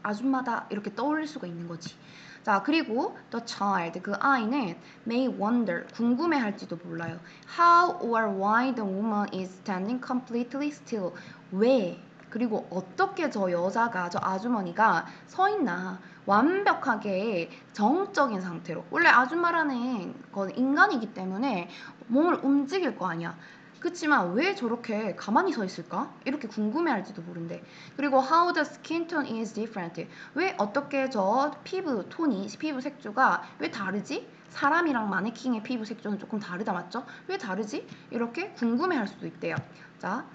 아줌마다 이렇게 떠올릴 수가 있는 거지. 자, 그리고 the child, 그 아이는 may wonder, 궁금해할지도 몰라요. How or why the woman is standing completely still. 왜? 그리고 어떻게 저 여자가, 저 아주머니가 서 있나? 완벽하게 정적인 상태로. 원래 아줌마라는 건 인간이기 때문에 몸을 움직일 거 아니야. 그치만 왜 저렇게 가만히 서 있을까? 이렇게 궁금해할지도 모른대. 그리고 how the skin tone is different. 왜 어떻게 저 피부 톤이, 피부 색조가 왜 다르지? 사람이랑 마네킹의 피부 색조는 조금 다르다, 맞죠? 왜 다르지? 이렇게 궁금해할 수도 있대요. 자,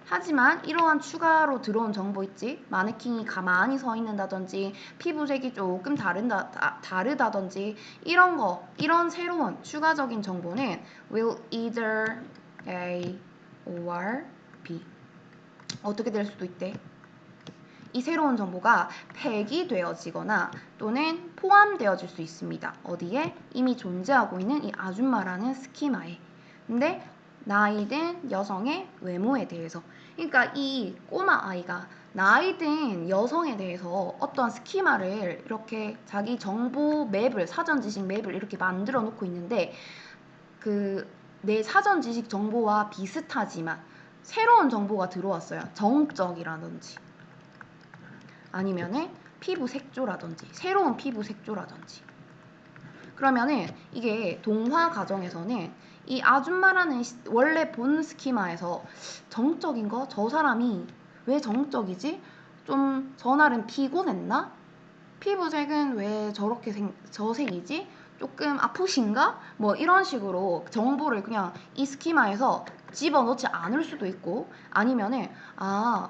하지만 이러한 추가로 들어온 정보 있지? 마네킹이 가만히 서 있는다든지 피부색이 조금 다르다든지 이런 새로운 추가적인 정보는 will either A or B 어떻게 될 수도 있대? 이 새로운 정보가 폐기되어지거나 또는 포함되어질 수 있습니다. 어디에? 이미 존재하고 있는 이 아줌마라는 스키마에. 근데 나이든 여성의 외모에 대해서. 그러니까 이 꼬마 아이가 나이든 여성에 대해서 어떠한 스키마를 이렇게 자기 정보 맵을, 사전 지식 맵을 이렇게 만들어 놓고 있는데 내 사전 지식 정보와 비슷하지만 새로운 정보가 들어왔어요. 정적이라든지 아니면은 피부 색조라든지 새로운 피부 색조라든지. 그러면은 이게 동화 과정에서는 이 아줌마라는 원래 본 스키마에서 정적인 거? 저 사람이 왜 정적이지? 좀 저날은 피곤했나? 피부색은 왜 저렇게 저 색이지? 조금 아프신가? 뭐 이런 식으로 정보를 그냥 이 스키마에서 집어넣지 않을 수도 있고, 아니면은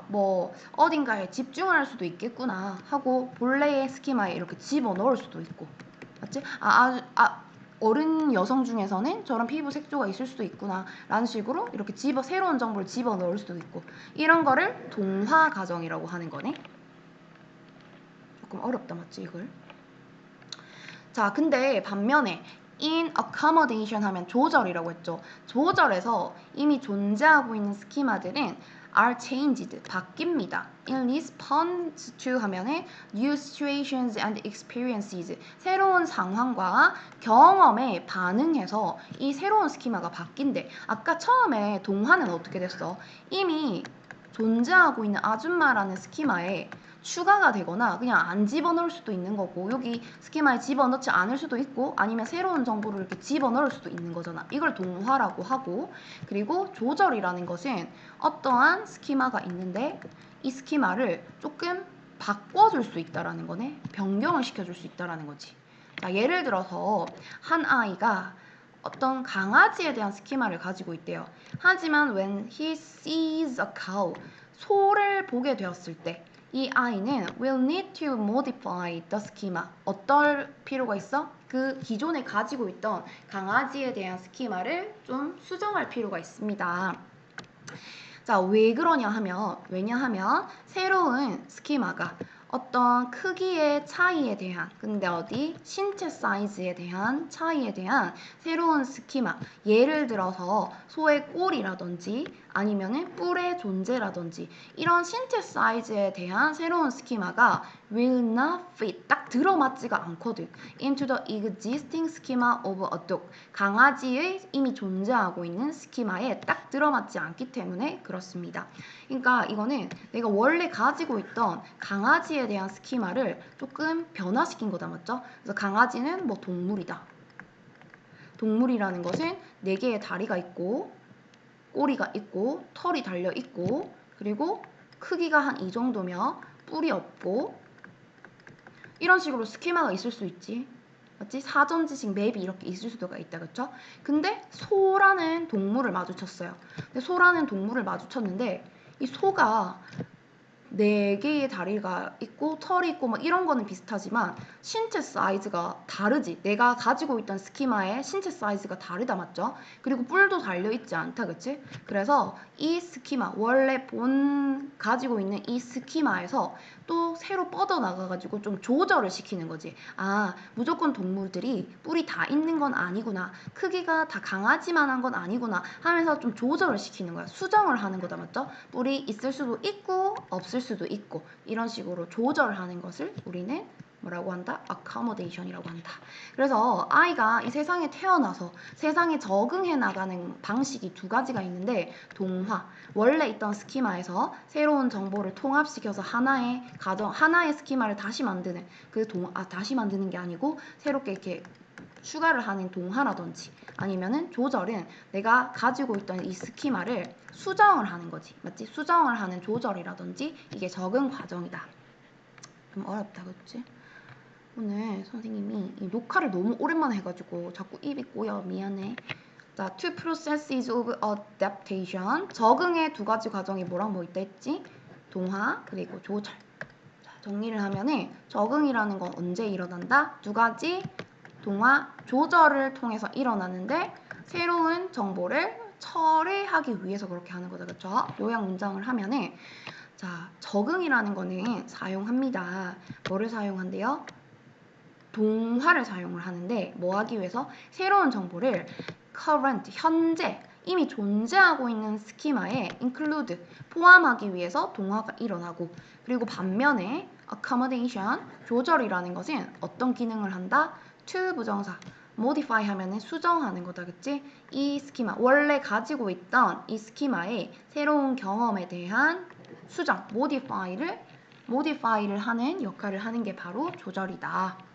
뭐 어딘가에 집중을 할 수도 있겠구나 하고 본래의 스키마에 이렇게 집어넣을 수도 있고. 맞지? 어른 여성 중에서는 저런 피부 색조가 있을 수도 있구나 라는 식으로 이렇게 새로운 정보를 집어넣을 수도 있고, 이런 거를 동화 과정이라고 하는 거네. 조금 어렵다, 맞지 이걸? 자, 근데 반면에 in accommodation 하면 조절이라고 했죠. 조절에서 이미 존재하고 있는 스키마들은 are changed, 바뀝니다. in response to 하면은 new situations and experiences, 새로운 상황과 경험에 반응해서 이 새로운 스키마가 바뀐대. 아까 처음에 동화는 어떻게 됐어? 이미 존재하고 있는 아줌마라는 스키마에 추가가 되거나 그냥 안 집어넣을 수도 있는 거고, 여기 스키마에 집어넣지 않을 수도 있고, 아니면 새로운 정보를 이렇게 집어넣을 수도 있는 거잖아. 이걸 동화라고 하고, 그리고 조절이라는 것은 어떠한 스키마가 있는데 이 스키마를 조금 바꿔줄 수 있다라는 거네. 변경을 시켜줄 수 있다라는 거지. 자, 예를 들어서 한 아이가 어떤 강아지에 대한 스키마를 가지고 있대요. 하지만 when he sees a cow, 소를 보게 되었을 때 이 아이는 will need to modify the schema. 어떨 필요가 있어? 그 기존에 가지고 있던 강아지에 대한 스키마를 좀 수정할 필요가 있습니다. 자, 왜 그러냐 하면, 왜냐하면 새로운 스키마가 어떤 크기의 차이에 대한, 근데 어디 신체 사이즈에 대한 차이에 대한 새로운 스키마, 예를 들어서 소의 꼬리라든지 아니면은 뿔의 존재라든지 이런 신체 사이즈에 대한 새로운 스키마가 will not fit, 딱 들어맞지가 않거든. into the existing schema of a dog, 강아지의 이미 존재하고 있는 스키마에 딱 들어맞지 않기 때문에 그렇습니다. 그러니까 이거는 내가 원래 가지고 있던 강아지에 대한 스키마를 조금 변화시킨 거다, 맞죠? 그래서 강아지는 뭐 동물이다. 동물이라는 것은 4개의 다리가 있고 꼬리가 있고 털이 달려 있고 그리고 크기가 한 이 정도며 뿔이 없고, 이런 식으로 스키마가 있을 수 있지. 맞지? 사전 지식 맵이 이렇게 있을 수가 있다, 그쵸? 근데 소라는 동물을 마주쳤어요. 근데 소라는 동물을 마주쳤는데 이 소가 4개의 다리가 있고 털이 있고 막 이런 거는 비슷하지만 신체 사이즈가 다르지. 내가 가지고 있던 스키마의 신체 사이즈가 다르다, 맞죠? 그리고 뿔도 달려있지 않다, 그치? 그래서 이 스키마, 원래 가지고 있는 이 스키마에서 또 새로 뻗어나가가지고 좀 조절을 시키는 거지. 무조건 동물들이 뿔이 다 있는 건 아니구나, 크기가 다 강아지만한 건 아니구나 하면서 좀 조절을 시키는 거야. 수정을 하는 거다, 맞죠? 뿔이 있을 수도 있고 없을 수도 있고, 이런 식으로 조절하는 것을 우리는 뭐라고 한다? accommodation이라고 한다. 그래서 아이가 이 세상에 태어나서 세상에 적응해 나가는 방식이 2가지가 있는데, 동화, 원래 있던 스키마에서 새로운 정보를 통합시켜서 하나의 스키마를 다시 만드는 다시 만드는 게 아니고 새롭게 이렇게 추가를 하는 동화라든지, 아니면은 조절은 내가 가지고 있던 이 스키마를 수정을 하는 거지. 맞지? 수정을 하는 조절이라든지 이게 적응 과정이다. 좀 어렵다, 그치? 오늘 선생님이 이 녹화를 너무 오랜만에 해가지고 자꾸 입이 꼬여. 미안해. 자, two processes of adaptation. 적응의 2가지 과정이 뭐랑 뭐 있다 했지? 동화 그리고 조절. 자, 정리를 하면은 적응이라는 건 언제 일어난다? 2가지 동화, 조절을 통해서 일어나는데 새로운 정보를 처리하기 위해서 그렇게 하는 거죠, 그렇죠? 요약 문장을 하면은, 자, 적응이라는 거는 사용합니다. 뭐를 사용한대요? 동화를 사용을 하는데 뭐 하기 위해서? 새로운 정보를 current, 현재 이미 존재하고 있는 스키마에 include, 포함하기 위해서 동화가 일어나고, 그리고 반면에 accommodation, 조절이라는 것은 어떤 기능을 한다? to 부정사, modify 하면은 수정하는 거다, 그치? 이 스키마, 원래 가지고 있던 이 스키마의 새로운 경험에 대한 수정, modify를 modify를 하는 역할을 하는 게 바로 조절이다.